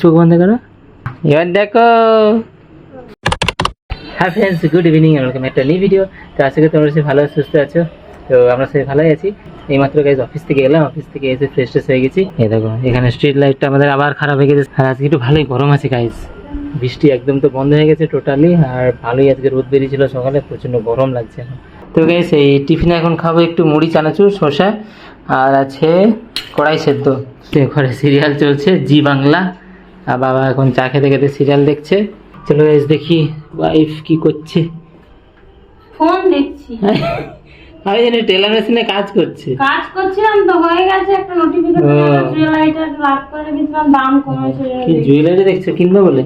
চোখ বন্ধ করো, এবার দেখো। হ্যাঁ ফ্রেন্ডস, গুড ইভিনিং, ওয়েলকাম একটা নিউ ভিডিও। তো আজকে তোমরা সবাই ভালো সুস্থ আছো? তো আমরা সবাই ভালোই আছি। এইমাত্র গাইজ অফিস থেকে এলাম, অফিস থেকে এসে ফ্রেশ ট্রেশ হয়ে গেছি। এই দেখো এখানে স্ট্রিট লাইটটা আমাদের আবার খারাপ হয়ে গেছে, আর আজকে একটু ভালোই গরম আছে গাইজ। বৃষ্টি একদম তো বন্ধ হয়ে গেছে টোটালি, আর ভালোই আজকে রোদ বেরিয়েছিল সকালে, প্রচণ্ড গরম লাগছে এখন। তো গাইজ এই টিফিনে এখন খাবো একটু মুড়ি চানাচুর শসা, আর আছে কড়াই সেদ্ধ। ঘরে সিরিয়াল চলছে জি বাংলা, আর বাবা এখন চা খেতে খেতে সিরিয়াল দেখছে। চলো গাইজ দেখি ওয়াইফ কি করছে। ফোন দেখছি। আমি জানি টেলার মেশিনে কাজ করছে। কাজ করছিলাম তো, হয়ে গেছে একটা নোটিফিকেশন এলো, জুয়েলারিটা লাভ করে রেখেছিলাম, দাম কমেছে। কি জুয়েলারি দেখছো কিনবো বলে?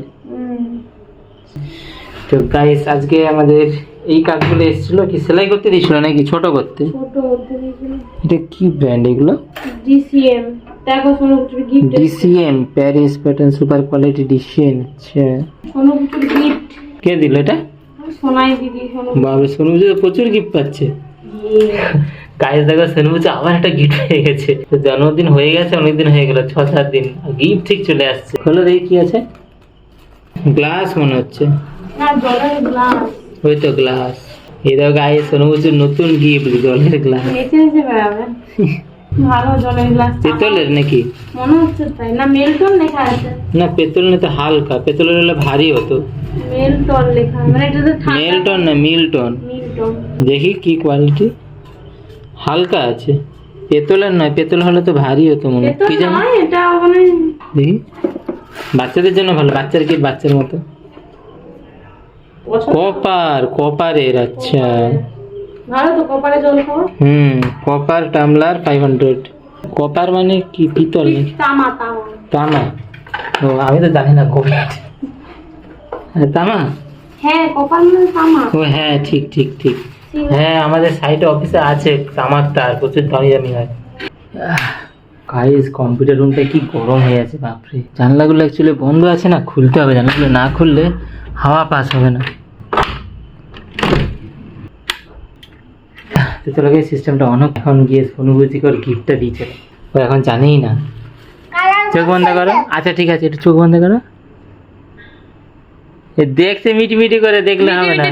তো গাইস আজকে আমাদের এই কাজগুলো এসেছিল, কি সেলাই করতে দিয়েছিল নাকি ছোট করতে? ছোট করতে দিয়েছিল। এটা কি ব্র্যান্ড এগুলো? ডিসিএম। দেখো Sonuputra gift. DCM Paris pattern super quality DCM. আচ্ছা সোনুপুত্র গিফট। কে দিল এটা? সোনাই দিদি। বাবা সোনুপুত্র প্রচুর গিফট পাচ্ছে। গাইস দেখো সোনুপুত্র আবার একটা গিফট পেয়ে গেছে। তো জন্মদিন হয়ে গেছে, অনেকদিন হয়ে গেল, 6-7 দিন, গিফট ঠিক চলে আসছে। খোলো দেখি কি আছে। গ্লাস মনে হচ্ছে। না, জলের গ্লাস। ওই তো গ্লাস। এই দেখো গাইস সোনুপুত্রের নতুন গিফট, জলের গ্লাস। নেচে নেচে বেড়াবে। ভালো জলের গ্লাস। পেতলের নাকি? মনে হচ্ছে তাই। না মেলটন লেখা আছে। না পেতল না, তো হালকা, পেতলের হলে ভারী হতো। মেলটন লেখা, মানে এটা তো ঠান্ডা। মেলটন না মিল্টন। মিল্টন। দেখি কি কোয়ালিটি। হালকা আছে, পেতলের নয়, পেতল হলে তো ভারী হতো মনে হয়। কি জানো এটা মানে দেখি। বাচ্চাদের জন্য ভালো, বাচ্চার কি বাচ্চার মতো। কপার, কপারের। আচ্ছা ভালো তো, কপারে জল খাওয়া। কপার টামলার 500। কপার মানে কি পিতল নাকি? তামা তামা। তামা। ও আমি তো জানি না কপার। তামা। হ্যাঁ কপার মানে তামা। ও হ্যাঁ ঠিক ঠিক ঠিক। হ্যাঁ আমাদের সাইটে অফিসে আছে তামার তার, প্রচুর দামি দামি হয়। গাইস কম্পিউটার রুমটা কি গরম হয়ে আছে বাপরে। জানলাগুলো অ্যাকচুয়ালি বন্ধ আছে না, খুলতে হবে, জানলাগুলো না খুললে হাওয়া পাস হবে না। তো চলো গিয়ে সিস্টেমটা অন হোক, এখন গিয়ে অনুভূতিকর গিফটটা দিয়েছে, ও এখন জানেই না। চোখ বন্ধ করো। আচ্ছা ঠিক আছে, একটু চোখ বন্ধ করো। দেখছে মিটি মিটি করে, দেখলে হবে না।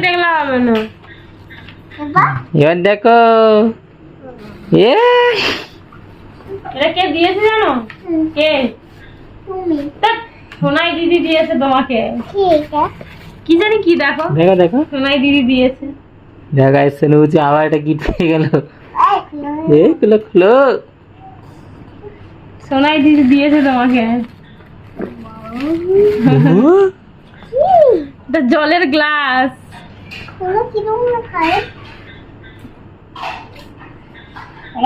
এবার দেখো। এটা কে দিয়েছে জানো? কে? সোনাই দিদি দিয়েছে তোমাকে। কি জানি কি, দেখো দেখো দেখো। সোনাই দিদি দিয়েছে। দেখা এসছে বুঝছি, আবার একটা গিফট পেয়ে গেল। খুলো খুলো। সোনাই দিদি দিয়েছে তোমাকে। এটা জলের গ্লাস।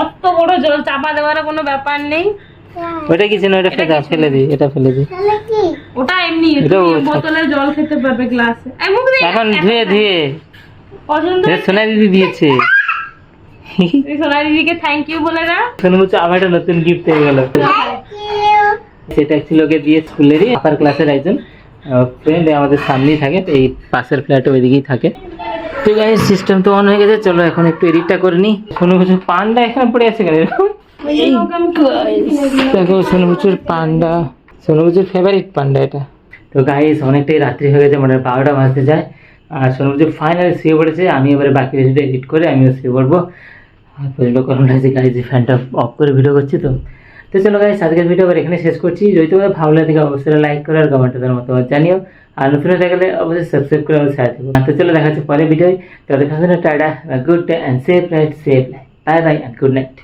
অত বড় জল চাপা দেওয়ার কোনো ব্যাপার নেই। ওটা কিছু না, ওটা ফেলে দিই, এটা ফেলে দিই। ওটা এমনি বোতলে জল খেতে পারবে গ্লাসে। এখন ধুয়ে ধুয়ে পছন্দ। সোনা দিদি দিয়েছে। সোনা দিদিকে থ্যাংক ইউ বলে না। শোনো বলছে আমার একটা নতুন গিফট পেয়ে গেল। সেটা অ্যাকচুয়ালি ওকে দিয়ে স্কুলেরই আপার ক্লাসের একজন ফ্রেন্ড, আমাদের সামনেই থাকে, এই পাশের ফ্ল্যাটে ওইদিকেই থাকে। তো গাইস সিস্টেম তো অন হয়ে গেছে, চলো এখন একটু এডিটটা করে নিই। কোনো কিছু পান্ডা এখানে পড়ে আছে কেন? দেখো সোনুবুচুর পান্ডা, সোনুবুচুর ফেভারিট পান্ডা এটা। তো গাইস অনেকটাই রাত্রি হয়ে গেছে, মানে 12টা বাজতে যায়, আর সোনুবুচু ফাইনালি শুয়ে পড়েছে। আমি এবারে বাকি ভিডিওটা এডিট করে আমিও শুয়ে পড়বো। আর প্রচণ্ড গরম লাগছে গাইস, ফ্যানটা অফ করে ভিডিও করছি তো। তো চলো গাইস আজকের ভিডিও আবার এখানে শেষ করছি। যদি তোমাদের ভালো লাগে অবশ্যই লাইক করো আর কমেন্টে তার মতো জানিও, আর নতুন হয়ে গেলে অবশ্যই সাবস্ক্রাইব করে আমাদের সাথে থাকো। তো চলো দেখা হচ্ছে পরের ভিডিও। তাদের কাছে tata, good day and safe right, safe life, bye bye and good night.